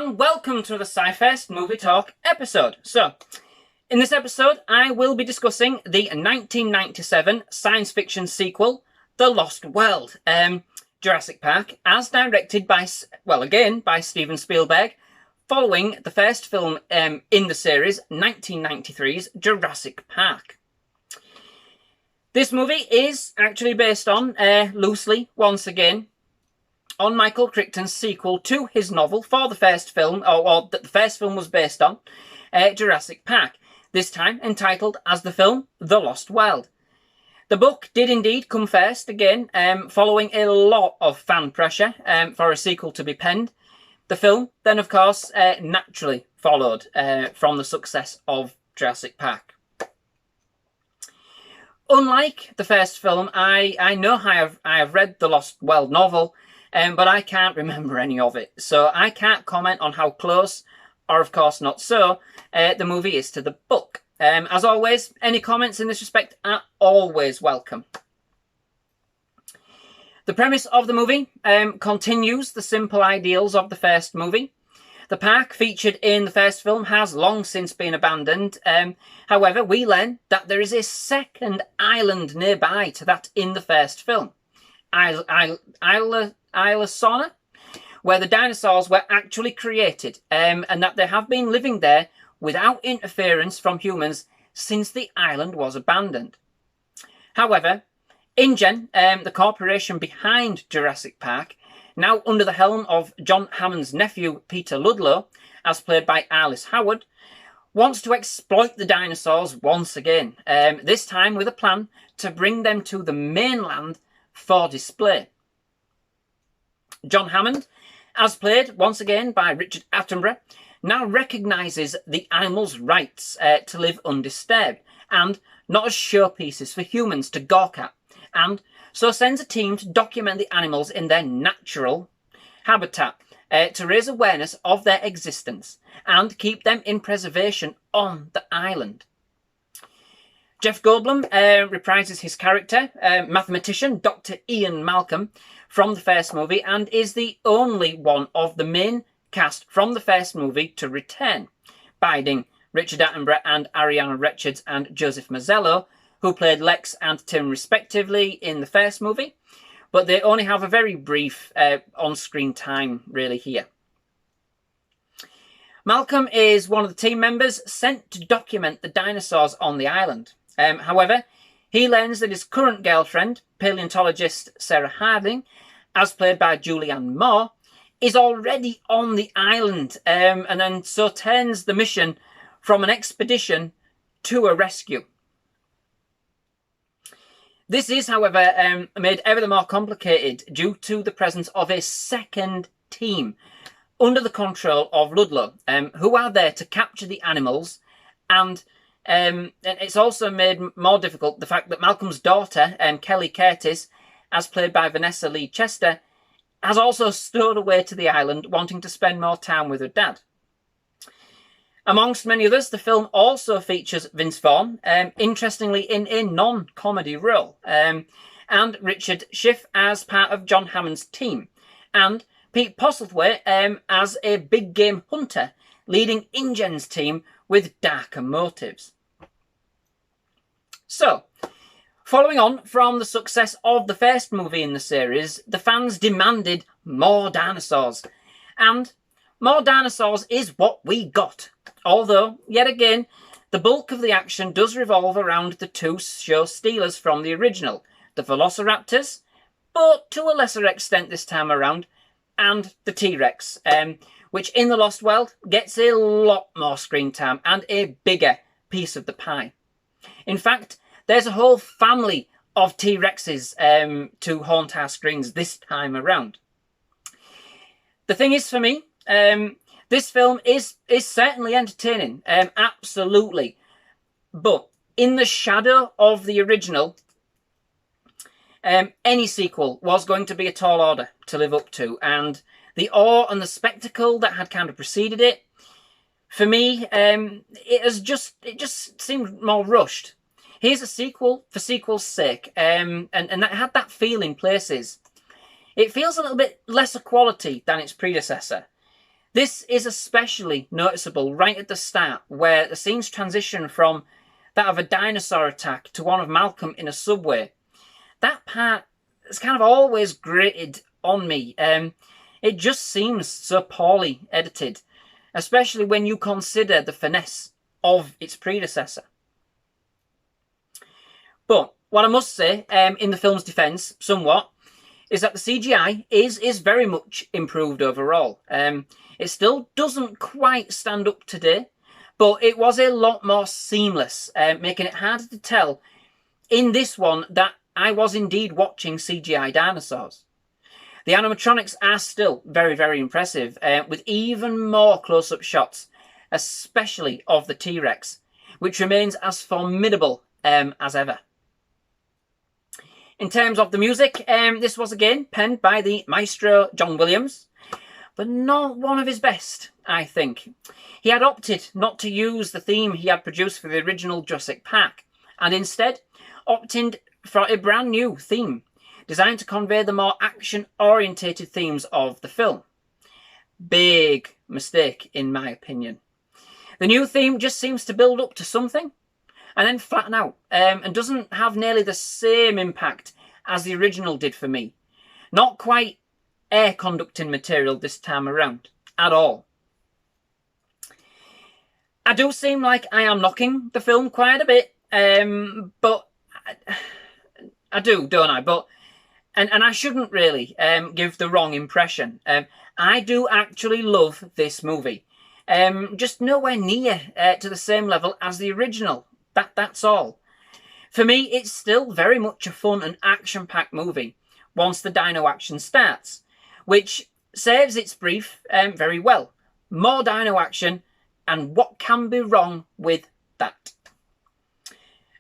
and welcome to the SciFirst MovieTalk episode. So, in this episode, I will be discussing the 1997 science fiction sequel, The Lost World, Jurassic Park, as directed by, by Steven Spielberg, following the first film in the series, 1993's Jurassic Park. This movie is actually based on, loosely, once again, on Michael Crichton's sequel to his novel for the first film, or that the first film was based on, Jurassic Park, this time entitled as the film The Lost World. The book did indeed come first, again, following a lot of fan pressure for a sequel to be penned. The film then, of course, naturally followed from the success of Jurassic Park. Unlike the first film, I know I have read the Lost World novel, but I can't remember any of it, so I can't comment on how close, or of course not so, the movie is to the book. As always, any comments in this respect are always welcome. The premise of the movie continues the simple ideals of the first movie. The park featured in the first film has long since been abandoned. However, we learn that there is a second island nearby to that in the first film. Isla Sorna, where the dinosaurs were actually created, and that they have been living there without interference from humans since the island was abandoned. However, InGen, the corporation behind Jurassic Park, now under the helm of John Hammond's nephew Peter Ludlow, as played by Alice Howard, wants to exploit the dinosaurs once again, this time with a plan to bring them to the mainland for display. John Hammond, as played once again by Richard Attenborough, now recognises the animals' rights to live undisturbed and not as showpieces for humans to gawk at, and so sends a team to document the animals in their natural habitat to raise awareness of their existence and keep them in preservation on the island. Jeff Goldblum reprises his character, mathematician Dr. Ian Malcolm, from the first movie, and is the only one of the main cast from the first movie to return, biding Richard Attenborough and Ariana Richards and Joseph Mazzello, who played Lex and Tim respectively in the first movie, but they only have a very brief on-screen time really here. Malcolm is one of the team members sent to document the dinosaurs on the island. However, he learns that his current girlfriend, paleontologist Sarah Harding, as played by Julianne Moore, is already on the island, and then so turns the mission from an expedition to a rescue. This is, however, made ever the more complicated due to the presence of a second team under the control of Ludlow, who are there to capture the animals, and it's also made more difficult the fact that Malcolm's daughter, Kelly Curtis, as played by Vanessa Lee Chester, has also stowed away to the island, wanting to spend more time with her dad. Amongst many others, the film also features Vince Vaughn, interestingly in a non-comedy role, and Richard Schiff as part of John Hammond's team, and Pete Postlethwaite as a big game hunter, leading InGen's team with darker motives. So, following on from the success of the first movie in the series, the fans demanded more dinosaurs, and more dinosaurs is what we got. Although, yet again, the bulk of the action does revolve around the two show stealers from the original, the Velociraptors, but to a lesser extent this time around, and the T-Rex, which in The Lost World gets a lot more screen time and a bigger piece of the pie. In fact, there's a whole family of T-Rexes to haunt our screens this time around. The thing is, for me, this film is certainly entertaining, absolutely. But in the shadow of the original, any sequel was going to be a tall order to live up to, and the awe and the spectacle that had kind of preceded it, for me, it just seemed more rushed. Here's a sequel for sequel's sake, and that had that feel in places. It feels a little bit lesser quality than its predecessor. This is especially noticeable right at the start, where the scenes transition from that of a dinosaur attack to one of Malcolm in a subway. That part has kind of always grated on me. It just seems so poorly edited, especially when you consider the finesse of its predecessor. But what I must say, in the film's defence, somewhat, is that the CGI is very much improved overall. It still doesn't quite stand up today, but it was a lot more seamless, making it harder to tell in this one that I was indeed watching CGI dinosaurs. The animatronics are still very, very impressive, with even more close-up shots, especially of the T-Rex, which remains as formidable as ever. In terms of the music, this was again penned by the maestro John Williams, but not one of his best, I think. He had opted not to use the theme he had produced for the original Jurassic Park, and instead opted for a brand new theme, designed to convey the more action-orientated themes of the film. Big mistake, in my opinion. The new theme just seems to build up to something, and then flatten out, and doesn't have nearly the same impact as the original did for me. Not quite air conducting material this time around, at all. I do seem like I am knocking the film quite a bit, but I do, don't I? But and I shouldn't really give the wrong impression. I do actually love this movie, just nowhere near to the same level as the original. That's all. For me, it's still very much a fun and action-packed movie once the dino action starts, which serves its brief very well. More dino action, and what can be wrong with that?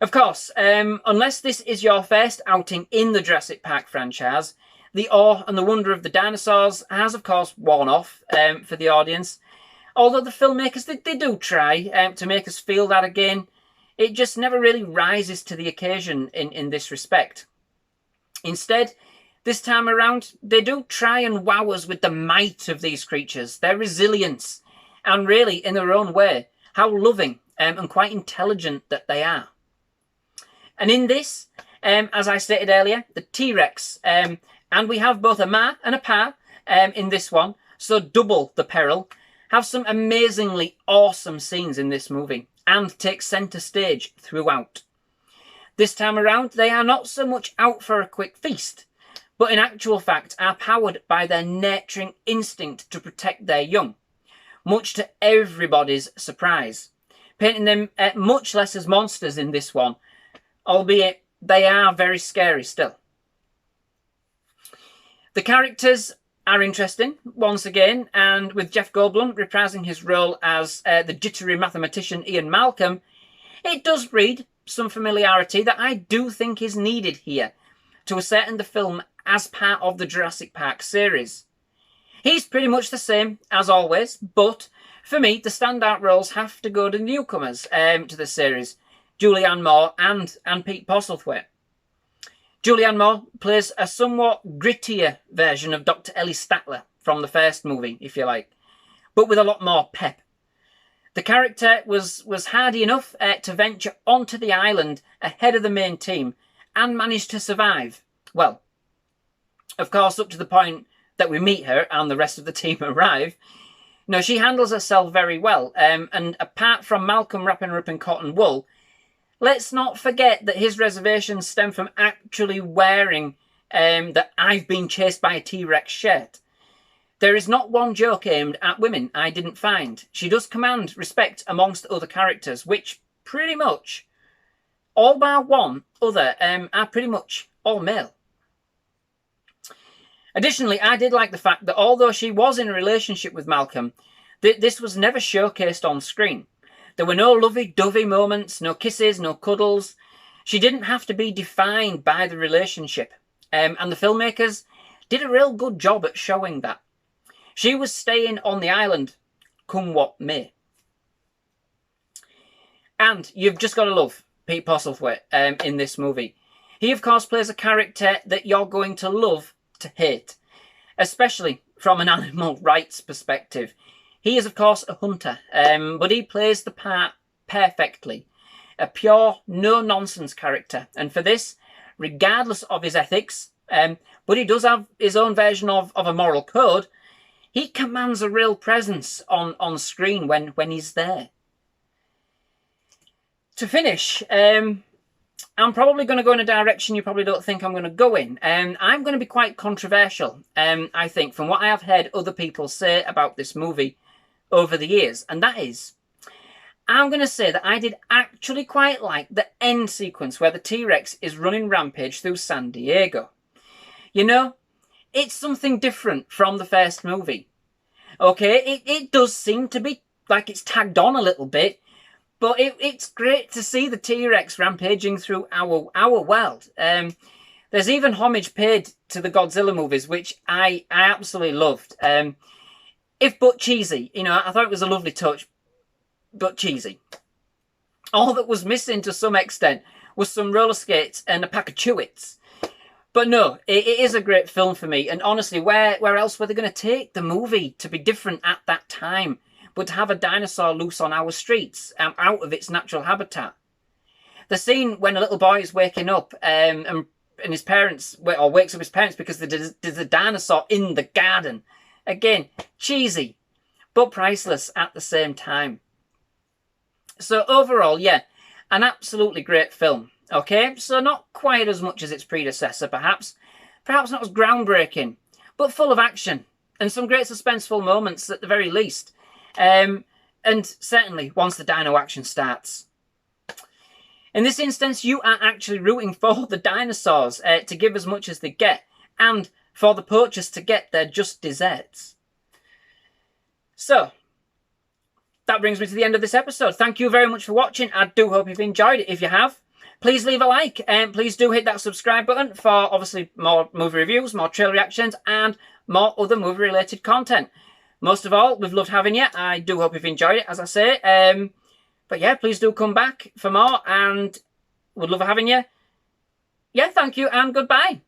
Of course, unless this is your first outing in the Jurassic Park franchise, the awe and the wonder of the dinosaurs has, of course, worn off for the audience. Although the filmmakers, they do try to make us feel that again, it just never really rises to the occasion in this respect. Instead, this time around, they do try and wow us with the might of these creatures, their resilience, and really, in their own way, how loving and quite intelligent that they are. And in this, as I stated earlier, the T-Rex, and we have both a ma and a pa in this one, so double the peril, have some amazingly awesome scenes in this movie, and take centre stage throughout. This time around, they are not so much out for a quick feast, but in actual fact are powered by their nurturing instinct to protect their young, much to everybody's surprise, painting them much less as monsters in this one, albeit they are very scary still. The characters are interesting, once again, and with Jeff Goldblum reprising his role as the jittery mathematician Ian Malcolm, it does breed some familiarity that I do think is needed here to ascertain the film as part of the Jurassic Park series. He's pretty much the same as always, but for me, the standout roles have to go to the newcomers to the series, Julianne Moore and Pete Postlethwaite. Julianne Moore plays a somewhat grittier version of Dr. Ellie Statler from the first movie, if you like, but with a lot more pep. The character was hardy enough to venture onto the island ahead of the main team and managed to survive. Well, of course, up to the point that we meet her and the rest of the team arrive. No, she handles herself very well, and apart from Malcolm wrapping her up in cotton wool, let's not forget that his reservations stem from actually wearing that I've been chased by a T-Rex shirt. There is not one joke aimed at women I didn't find. She does command respect amongst other characters, which pretty much, all bar one other, are pretty much all male. Additionally, I did like the fact that although she was in a relationship with Malcolm, this was never showcased on screen. There were no lovey-dovey moments, no kisses, no cuddles. She didn't have to be defined by the relationship. And the filmmakers did a real good job at showing that. She was staying on the island, come what may. And you've just got to love Pete Postlethwaite in this movie. He, of course, plays a character that you're going to love to hate, especially from an animal rights perspective. He is, of course, a hunter, but he plays the part perfectly. A pure, no-nonsense character. And for this, regardless of his ethics, but he does have his own version of a moral code, he commands a real presence on screen when he's there. To finish, I'm probably going to go in a direction you probably don't think I'm going to go in. I'm going to be quite controversial, I think, from what I have heard other people say about this movie over the years. And that is, I'm going to say that I did actually quite like the end sequence where the T-Rex is running rampage through San Diego. You know, it's something different from the first movie. Okay, it does seem to be like it's tagged on a little bit, but it's great to see the T-Rex rampaging through our world. There's even homage paid to the Godzilla movies, which I absolutely loved. If but cheesy, you know, I thought it was a lovely touch, but cheesy. All that was missing to some extent was some roller skates and a pack of Chewits. But no, it is a great film for me. And honestly, where else were they going to take the movie to be different at that time, but to have a dinosaur loose on our streets, out of its natural habitat? The scene when a little boy is waking up and his parents, or wakes up his parents because there's a dinosaur in the garden. Again, cheesy, but priceless at the same time. So overall, yeah, an absolutely great film. Okay, so not quite as much as its predecessor, perhaps not as groundbreaking, but full of action and some great suspenseful moments at the very least. And certainly once the dino action starts. In this instance, you are actually rooting for the dinosaurs to give as much as they get, and for the poachers to get their just desserts. So, that brings me to the end of this episode. Thank you very much for watching. I do hope you've enjoyed it. If you have, please leave a like, and please do hit that subscribe button for obviously more movie reviews, more trailer reactions, and more other movie related content. Most of all, we've loved having you. I do hope you've enjoyed it, as I say. But yeah, please do come back for more, and would love having you. Yeah, thank you, and goodbye.